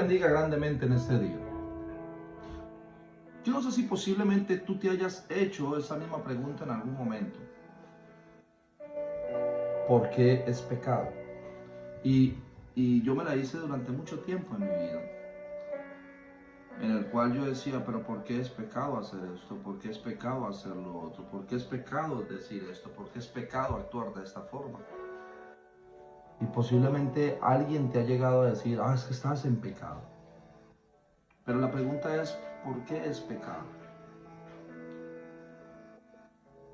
bendiga grandemente en este día. Yo no sé si posiblemente tú te hayas hecho esa misma pregunta en algún momento. ¿Por qué es pecado? Y yo me la hice durante mucho tiempo en mi vida, en el cual yo decía, pero ¿por qué es pecado hacer esto? ¿Por qué es pecado hacer lo otro? ¿Por qué es pecado decir esto? ¿Por qué es pecado actuar de esta forma? Y posiblemente alguien te ha llegado a decir, es que estás en pecado. Pero la pregunta es, ¿por qué es pecado?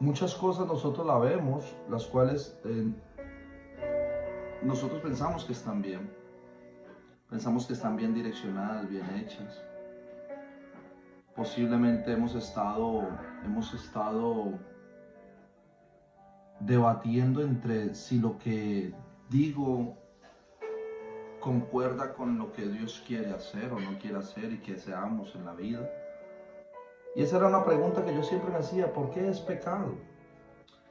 Muchas cosas nosotros la vemos, las cuales nosotros pensamos que están bien. Pensamos que están bien direccionadas, bien hechas. Posiblemente hemos estado debatiendo entre si lo que digo concuerda con lo que Dios quiere hacer o no quiere hacer y que seamos en la vida. Y esa era una pregunta que yo siempre me hacía, ¿por qué es pecado?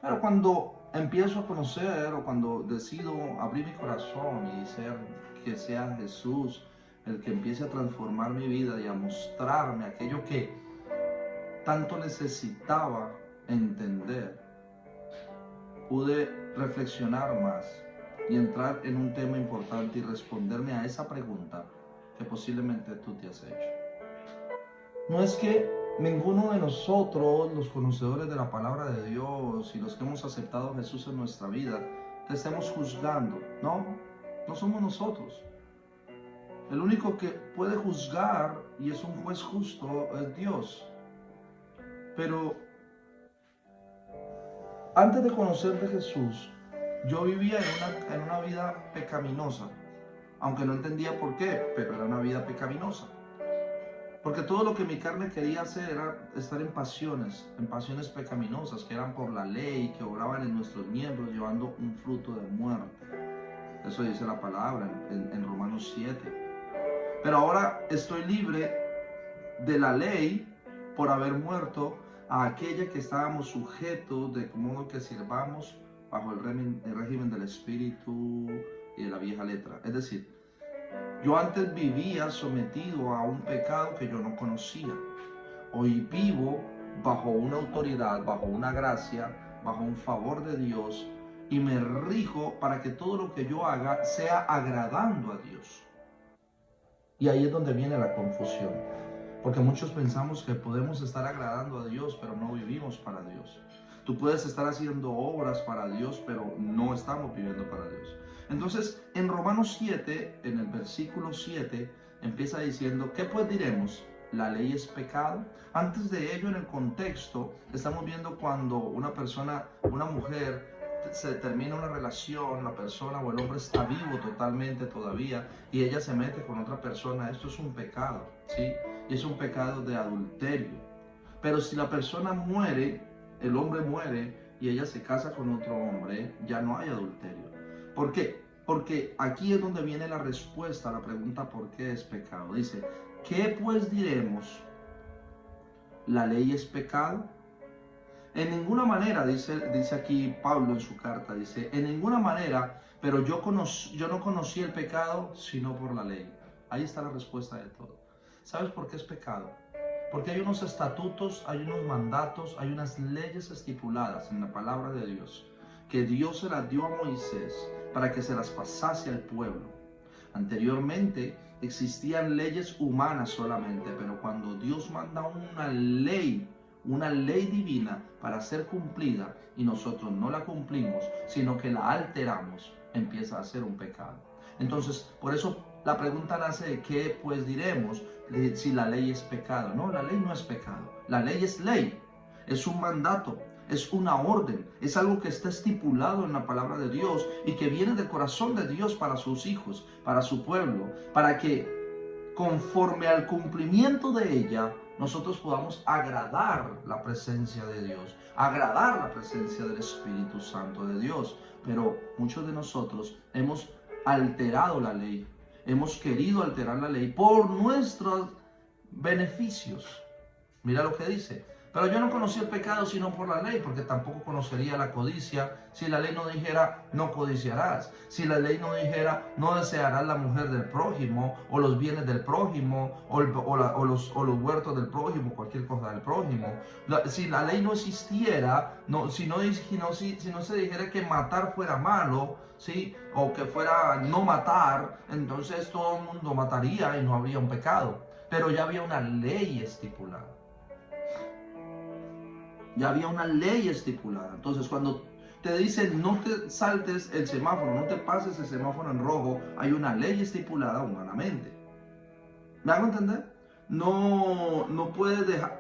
Pero cuando empiezo a conocer o cuando decido abrir mi corazón y que sea Jesús el que empiece a transformar mi vida y a mostrarme aquello que tanto necesitaba entender, pude reflexionar más y entrar en un tema importante y responderme a esa pregunta que posiblemente tú te has hecho. No es que ninguno de nosotros, los conocedores de la palabra de Dios y los que hemos aceptado a Jesús en nuestra vida, te estemos juzgando. No somos nosotros. El único que puede juzgar y es un juez justo es Dios. Pero antes de conocer de Jesús, yo vivía en una vida pecaminosa, aunque no entendía por qué, pero era una vida pecaminosa. Porque todo lo que mi carne quería hacer era estar en pasiones pecaminosas, que eran por la ley, que obraban en nuestros miembros, llevando un fruto de muerte. Eso dice la palabra en Romanos 7. Pero ahora estoy libre de la ley por haber muerto a aquella que estábamos sujetos, de modo que sirvamos bajo el régimen del Espíritu y de la vieja letra. Es decir, yo antes vivía sometido a un pecado que yo no conocía. Hoy vivo bajo una autoridad, bajo una gracia, bajo un favor de Dios y me rijo para que todo lo que yo haga sea agradando a Dios. Y ahí es donde viene la confusión. Porque muchos pensamos que podemos estar agradando a Dios, pero no vivimos para Dios. Tú puedes estar haciendo obras para Dios, pero no estamos viviendo para Dios. Entonces, en Romanos 7, en el versículo 7, empieza diciendo, ¿qué pues diremos? ¿La ley es pecado? Antes de ello, en el contexto, estamos viendo cuando una persona, una mujer, se termina una relación, la persona o el hombre está vivo totalmente todavía y ella se mete con otra persona. Esto es un pecado, ¿sí? Y es un pecado de adulterio. Pero si la persona muere, el hombre muere y ella se casa con otro hombre, ya no hay adulterio. ¿Por qué? Porque aquí es donde viene la respuesta a la pregunta ¿por qué es pecado? Dice, ¿qué pues diremos? ¿La ley es pecado? En ninguna manera, dice aquí Pablo en su carta, dice, en ninguna manera, pero yo no conocí el pecado sino por la ley. Ahí está la respuesta de todo. ¿Sabes por qué es pecado? Porque hay unos estatutos, hay unos mandatos, hay unas leyes estipuladas en la palabra de Dios, que Dios se las dio a Moisés para que se las pasase al pueblo. Anteriormente existían leyes humanas solamente, pero cuando Dios manda una ley divina para ser cumplida y nosotros no la cumplimos, sino que la alteramos, empieza a ser un pecado. Entonces, por eso la pregunta nace de qué pues diremos si la ley es pecado. No, la ley no es pecado. La ley, es un mandato, es una orden, es algo que está estipulado en la palabra de Dios y que viene del corazón de Dios para sus hijos, para su pueblo, para que conforme al cumplimiento de ella, nosotros podamos agradar la presencia de Dios, agradar la presencia del Espíritu Santo de Dios. Pero muchos de nosotros hemos alterado la ley, hemos querido alterar la ley por nuestros beneficios. Mira lo que dice, Pero yo no conocí el pecado sino por la ley, porque tampoco conocería la codicia si la ley no dijera no codiciarás, si la ley no dijera no desearás la mujer del prójimo, o los bienes del prójimo, o los huertos del prójimo, cualquier cosa del prójimo. Si la ley no existiera, si no se dijera que matar fuera malo, ¿sí? O que fuera no matar, entonces todo el mundo mataría y no habría un pecado. Pero ya había una ley estipulada. Ya había una ley estipulada. Entonces, cuando te dicen no te saltes el semáforo, no te pases el semáforo en rojo, hay una ley estipulada humanamente. ¿Me hago entender? No puedes dejar,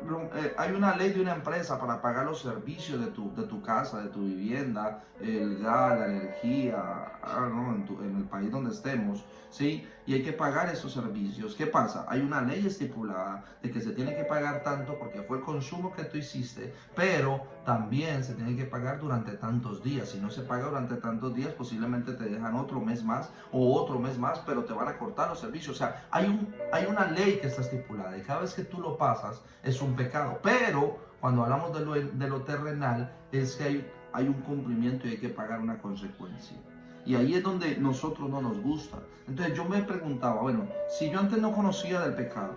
hay una ley de una empresa para pagar los servicios de tu casa, de tu vivienda, el gas, la energía, ¿no? en el país donde estemos, ¿sí? Y hay que pagar esos servicios. ¿Qué pasa? Hay una ley estipulada de que se tiene que pagar tanto porque fue el consumo que tú hiciste, pero también se tiene que pagar durante tantos días. Si no se paga durante tantos días, posiblemente te dejan otro mes más o otro mes más, pero te van a cortar los servicios. O sea, hay una ley que está estipulada y cada vez que tú lo pasas es un pecado. Pero cuando hablamos de lo terrenal, es que hay un cumplimiento y hay que pagar una consecuencia. Y ahí es donde nosotros no nos gusta. Entonces yo me preguntaba, bueno, si yo antes no conocía del pecado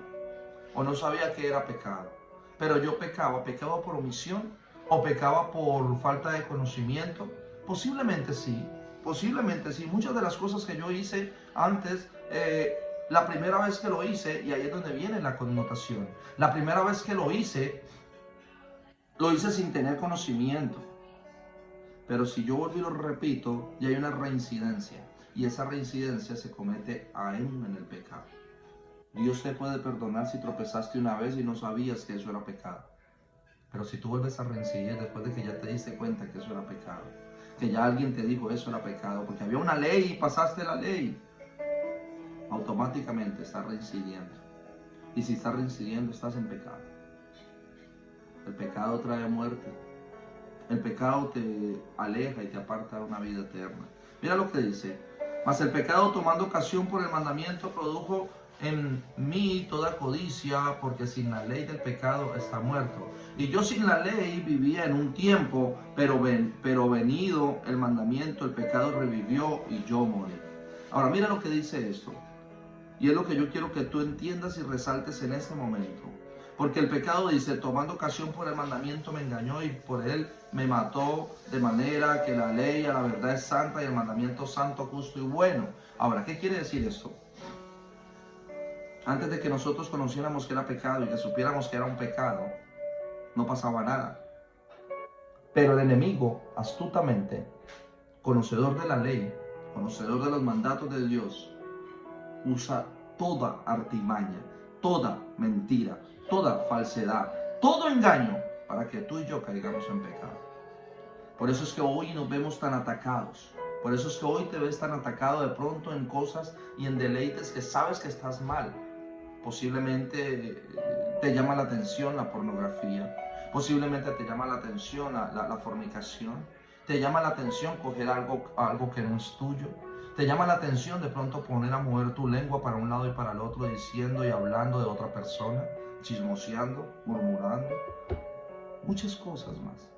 o no sabía que era pecado, pero yo pecaba por omisión o pecaba por falta de conocimiento, posiblemente sí. Muchas de las cosas que yo hice antes, la primera vez que lo hice, y ahí es donde viene la connotación, la primera vez que lo hice sin tener conocimiento. Pero si yo vuelvo y lo repito, ya hay una reincidencia. Y esa reincidencia se comete aún en el pecado. Dios te puede perdonar si tropezaste una vez y no sabías que eso era pecado. Pero si tú vuelves a reincidir después de que ya te diste cuenta que eso era pecado, que ya alguien te dijo eso era pecado, porque había una ley y pasaste la ley, automáticamente estás reincidiendo. Y si estás reincidiendo, estás en pecado. El pecado trae muerte. El pecado te aleja y te aparta de una vida eterna. Mira lo que dice. Mas el pecado, tomando ocasión por el mandamiento, produjo en mí toda codicia, porque sin la ley del pecado está muerto. Y yo sin la ley vivía en un tiempo, pero venido el mandamiento, el pecado revivió y yo morí. Ahora mira lo que dice esto. Y es lo que yo quiero que tú entiendas y resaltes en este momento. Porque el pecado dice, tomando ocasión por el mandamiento me engañó y por él me mató, de manera que la ley a la verdad es santa y el mandamiento santo, justo y bueno. Ahora, ¿qué quiere decir esto? Antes de que nosotros conociéramos que era pecado y que supiéramos que era un pecado, no pasaba nada. Pero el enemigo, astutamente, conocedor de la ley, conocedor de los mandatos de Dios, usa toda artimaña, toda mentira, toda falsedad, todo engaño para que tú y yo caigamos en pecado. Por eso es que hoy nos vemos tan atacados. Por eso es que hoy te ves tan atacado de pronto en cosas y en deleites que sabes que estás mal. Posiblemente te llama la atención la pornografía. Posiblemente te llama la atención la fornicación. Te llama la atención coger algo que no es tuyo. Te llama la atención de pronto poner a mover tu lengua para un lado y para el otro, diciendo y hablando de otra persona, chismoseando, murmurando, muchas cosas más.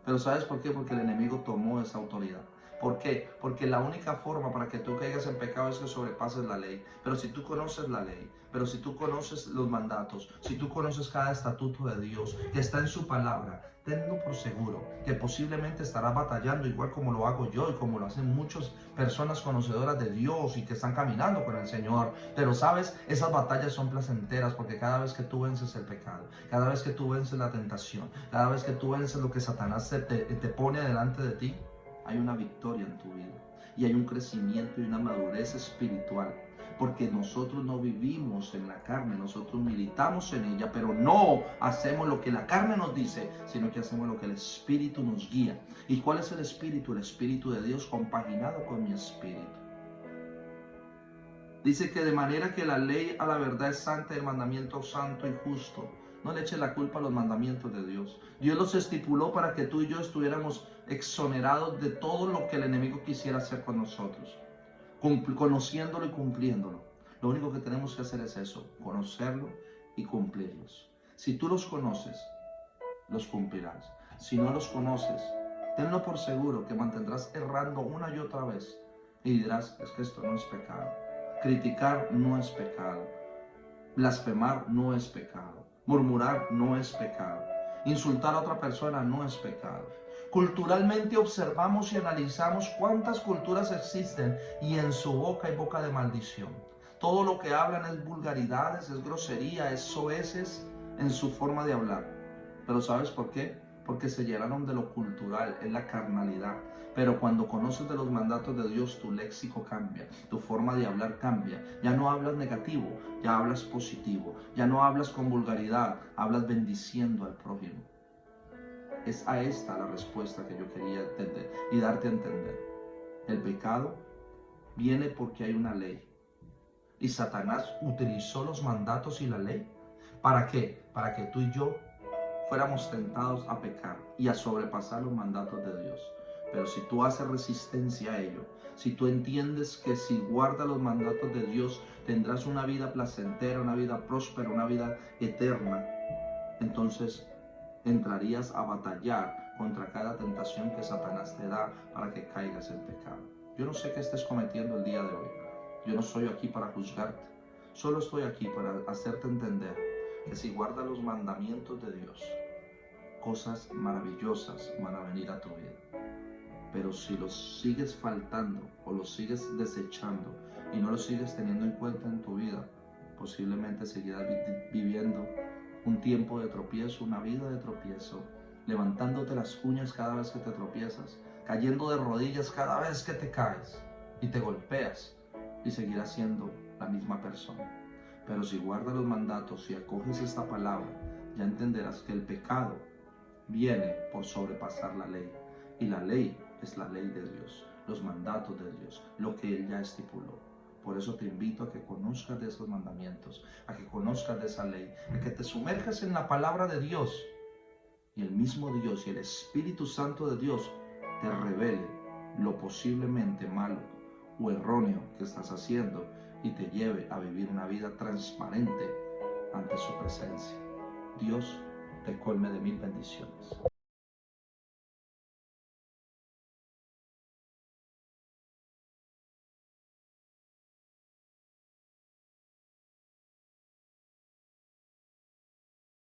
Pero ¿sabes por qué? Porque el enemigo tomó esa autoridad. ¿Por qué? Porque la única forma para que tú caigas en pecado es que sobrepases la ley. Pero si tú conoces la ley, pero si tú conoces los mandatos, si tú conoces cada estatuto de Dios que está en su palabra, tenlo por seguro que posiblemente estarás batallando igual como lo hago yo y como lo hacen muchas personas conocedoras de Dios y que están caminando con el Señor. Pero sabes, esas batallas son placenteras porque cada vez que tú vences el pecado, cada vez que tú vences la tentación, cada vez que tú vences lo que Satanás te pone delante de ti, hay una victoria en tu vida y hay un crecimiento y una madurez espiritual, porque nosotros no vivimos en la carne, nosotros militamos en ella, pero no hacemos lo que la carne nos dice, sino que hacemos lo que el Espíritu nos guía. ¿Y cuál es el Espíritu? El Espíritu de Dios compaginado con mi espíritu. Dice que de manera que la ley a la verdad es santa y el mandamiento santo y justo. No le eches la culpa a los mandamientos de Dios. Dios los estipuló para que tú y yo estuviéramos exonerados de todo lo que el enemigo quisiera hacer con nosotros, conociéndolo y cumpliéndolo. Lo único que tenemos que hacer es eso, conocerlo y cumplirlos. Si tú los conoces, los cumplirás. Si no los conoces, tenlo por seguro que mantendrás errando una y otra vez y dirás, es que esto no es pecado. Criticar no es pecado. Blasfemar no es pecado. Murmurar no es pecado. Insultar a otra persona no es pecado. Culturalmente observamos y analizamos cuántas culturas existen y en su boca hay boca de maldición. Todo lo que hablan es vulgaridades, es grosería, es soeces en su forma de hablar. Pero ¿sabes por qué? Porque se llenaron de lo cultural, es la carnalidad. Pero cuando conoces de los mandatos de Dios, tu léxico cambia, tu forma de hablar cambia. Ya no hablas negativo, ya hablas positivo. Ya no hablas con vulgaridad, hablas bendiciendo al prójimo. Es a esta la respuesta que yo quería entender y darte a entender. El pecado viene porque hay una ley. Y Satanás utilizó los mandatos y la ley. ¿Para qué? Para que tú y yo fuéramos tentados a pecar y a sobrepasar los mandatos de Dios. Pero si tú haces resistencia a ello, si tú entiendes que si guardas los mandatos de Dios tendrás una vida placentera, una vida próspera, una vida eterna, entonces entrarías a batallar contra cada tentación que Satanás te da para que caigas en pecado. Yo no sé qué estés cometiendo el día de hoy. Yo no estoy aquí para juzgarte. Solo estoy aquí para hacerte entender que si guardas los mandamientos de Dios, cosas maravillosas van a venir a tu vida. Pero si los sigues faltando o los sigues desechando y no los sigues teniendo en cuenta en tu vida, posiblemente seguirás viviendo un tiempo de tropiezo, una vida de tropiezo, levantándote las uñas cada vez que te tropiezas, cayendo de rodillas cada vez que te caes y te golpeas y seguirás siendo la misma persona. Pero si guardas los mandatos y acoges esta palabra, ya entenderás que el pecado viene por sobrepasar la ley. Y la ley es la ley de Dios, los mandatos de Dios, lo que Él ya estipuló. Por eso te invito a que conozcas de esos mandamientos, a que conozcas de esa ley, a que te sumerjas en la palabra de Dios. Y el mismo Dios y el Espíritu Santo de Dios te revele lo posiblemente malo o erróneo que estás haciendo y te lleve a vivir una vida transparente ante su presencia. Dios te colme de mil bendiciones.